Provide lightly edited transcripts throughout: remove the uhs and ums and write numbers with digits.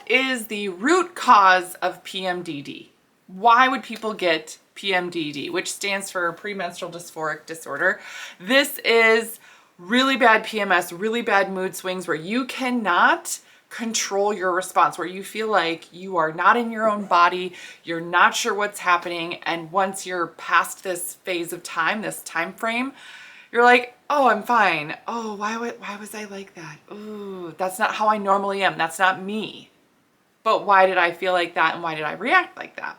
is the root cause of PMDD? Why would people get PMDD, which stands for Premenstrual Dysphoric Disorder? This is really bad PMS, really bad mood swings where you cannot control your response, where you feel like you are not in your own body, you're not sure what's happening, and once you're past this phase of time, this time frame, you're like, oh, I'm fine. Oh, why was I like that? Oh, that's not how I normally am. That's not me. But why did I feel like that, and why did I react like that?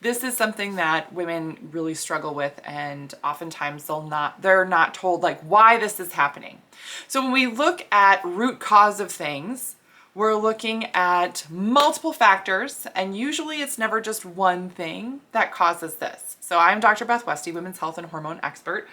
This is something that women really struggle with, and oftentimes they're not told like why this is happening. So when we look at root cause of things, we're looking at multiple factors, and usually it's never just one thing that causes this. So I'm Dr. Beth Westy, women's health and hormone expert.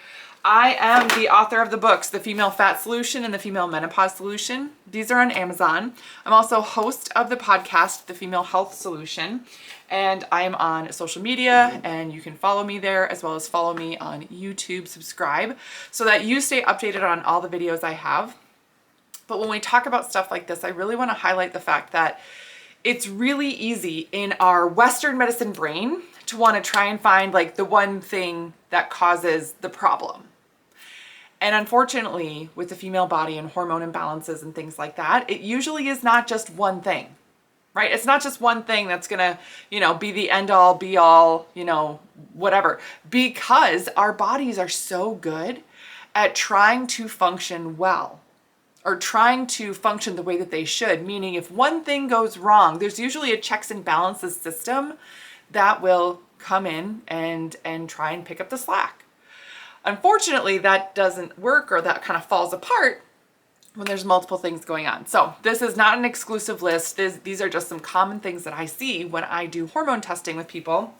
I am the author of the books, The Female Fat Solution and The Female Menopause Solution. These are on Amazon. I'm also host of the podcast, The Female Health Solution, and I am on social media, and you can follow me there as well as follow me on YouTube, subscribe, so that you stay updated on all the videos I have. But when we talk about stuff like this, I really want to highlight the fact that it's really easy in our Western medicine brain to want to try and find like the one thing that causes the problem. And unfortunately, with the female body and hormone imbalances and things like that, it usually is not just one thing, right? It's not just one thing that's gonna, be the end all be all, whatever, because our bodies are so good at trying to function well, or trying to function the way that they should. Meaning if one thing goes wrong, there's usually a checks and balances system that will come in and try and pick up the slack. Unfortunately, that doesn't work, or that kind of falls apart when there's multiple things going on. So this is not an exclusive list. These are just some common things that I see when I do hormone testing with people.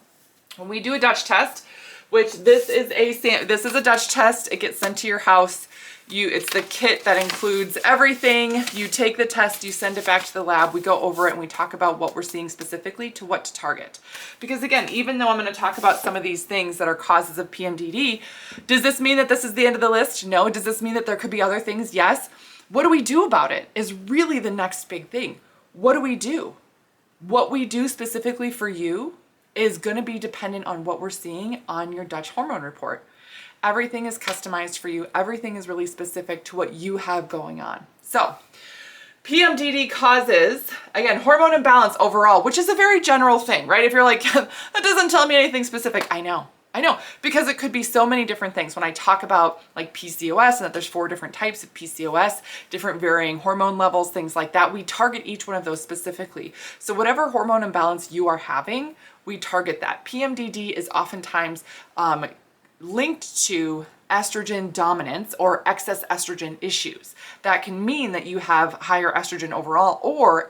When we do a Dutch test, which this is a Dutch test, it gets sent to your house. It's the kit that includes everything. You take the test, you send it back to the lab, we go over it, and we talk about what we're seeing specifically to what to target. Because again, even though I'm going to talk about some of these things that are causes of PMDD, does this mean that this is the end of the list? No. Does this mean that there could be other things? Yes. What do we do about it is really the next big thing. What do we do? What we do specifically for you is going to be dependent on what we're seeing on your Dutch hormone report. Everything is customized for you. Everything is really specific to what you have going on. So PMDD causes, again, hormone imbalance overall, which is a very general thing, right? If you're like, that doesn't tell me anything specific. I know, because it could be so many different things. When I talk about like PCOS and that there's 4 different types of PCOS, different varying hormone levels, things like that, we target each one of those specifically. So whatever hormone imbalance you are having, we target that. PMDD is oftentimes linked to estrogen dominance or excess estrogen issues. That can mean that you have higher estrogen overall, or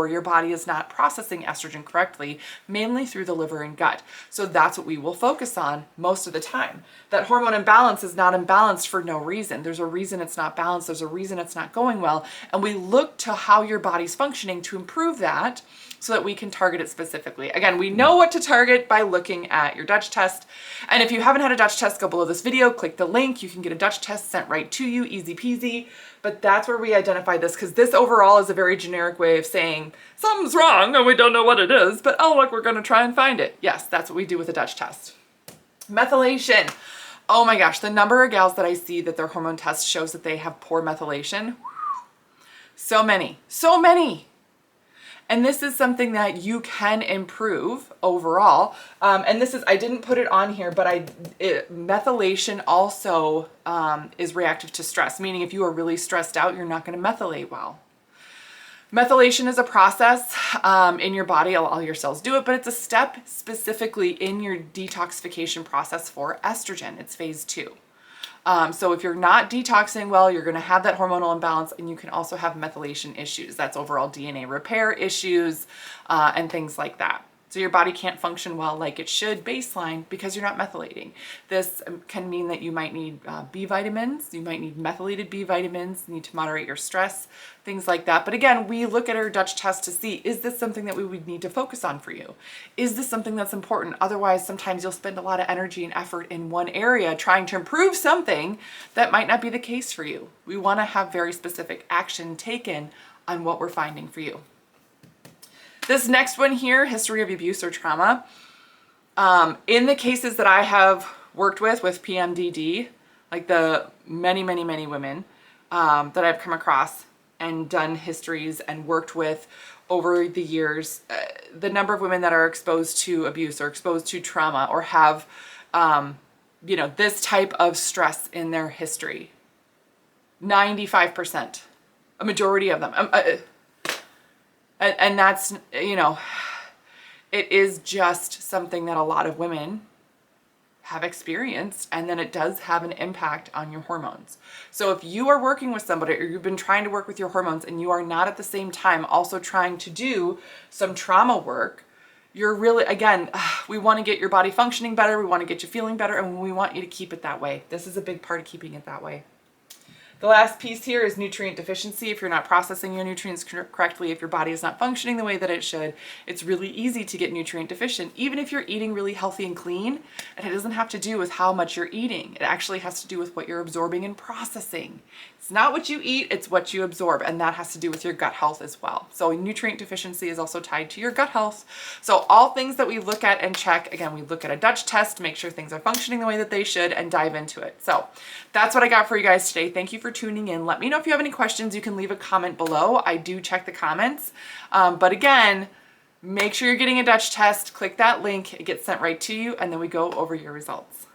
your body is not processing estrogen correctly, mainly through the liver and gut. So that's what we will focus on most of the time. That hormone imbalance is not imbalanced for no reason. There's a reason it's not balanced. There's a reason it's not going well. And we look to how your body's functioning to improve that, so that we can target it specifically. Again, we know what to target by looking at your Dutch test. And if you haven't had a Dutch test, go below this video, click the link. You can get a Dutch test sent right to you, easy peasy. But that's where we identify this, because this overall is a very generic way of saying something's wrong and we don't know what it is, but oh look, we're gonna try and find it. Yes, that's what we do with a Dutch test. Methylation. Oh my gosh, the number of gals that I see that their hormone test shows that they have poor methylation. So many. And this is something that you can improve overall. And this is, I didn't put it on here, but methylation also is reactive to stress, meaning if you are really stressed out, you're not going to methylate well. Methylation is a process in your body. All your cells do it, but it's a step specifically in your detoxification process for estrogen. It's phase 2. So if you're not detoxing well, you're going to have that hormonal imbalance, and you can also have methylation issues. That's overall DNA repair issues and things like that. So your body can't function well like it should baseline because you're not methylating. This can mean that you might need B vitamins, you might need methylated B vitamins, you need to moderate your stress, things like that. But again, we look at our Dutch test to see, is this something that we would need to focus on for you? Is this something that's important? Otherwise, sometimes you'll spend a lot of energy and effort in one area trying to improve something that might not be the case for you. We want to have very specific action taken on what we're finding for you. This next one here, history of abuse or trauma. In the cases that I have worked with PMDD, like the many women that I've come across and done histories and worked with over the years, the number of women that are exposed to abuse or exposed to trauma or have, this type of stress in their history, 95%, a majority of them. And that's, it is just something that a lot of women have experienced, and then it does have an impact on your hormones. So if you are working with somebody or you've been trying to work with your hormones and you are not at the same time also trying to do some trauma work, you're really, again, we want to get your body functioning better, we want to get you feeling better, and we want you to keep it that way. This is a big part of keeping it that way. The last piece here is nutrient deficiency. If you're not processing your nutrients correctly, if your body is not functioning the way that it should, it's really easy to get nutrient deficient, even if you're eating really healthy and clean. And it doesn't have to do with how much you're eating. It actually has to do with what you're absorbing and processing. It's not what you eat, it's what you absorb, and that has to do with your gut health as well. So nutrient deficiency is also tied to your gut health. So all things that we look at and check, again, we look at a Dutch test, make sure things are functioning the way that they should, and dive into it. So that's what I got for you guys today. Thank you for tuning in. Let me know if you have any questions. You can leave a comment below. I do check the comments. But again, make sure you're getting a Dutch test. Click that link. It gets sent right to you, and then we go over your results.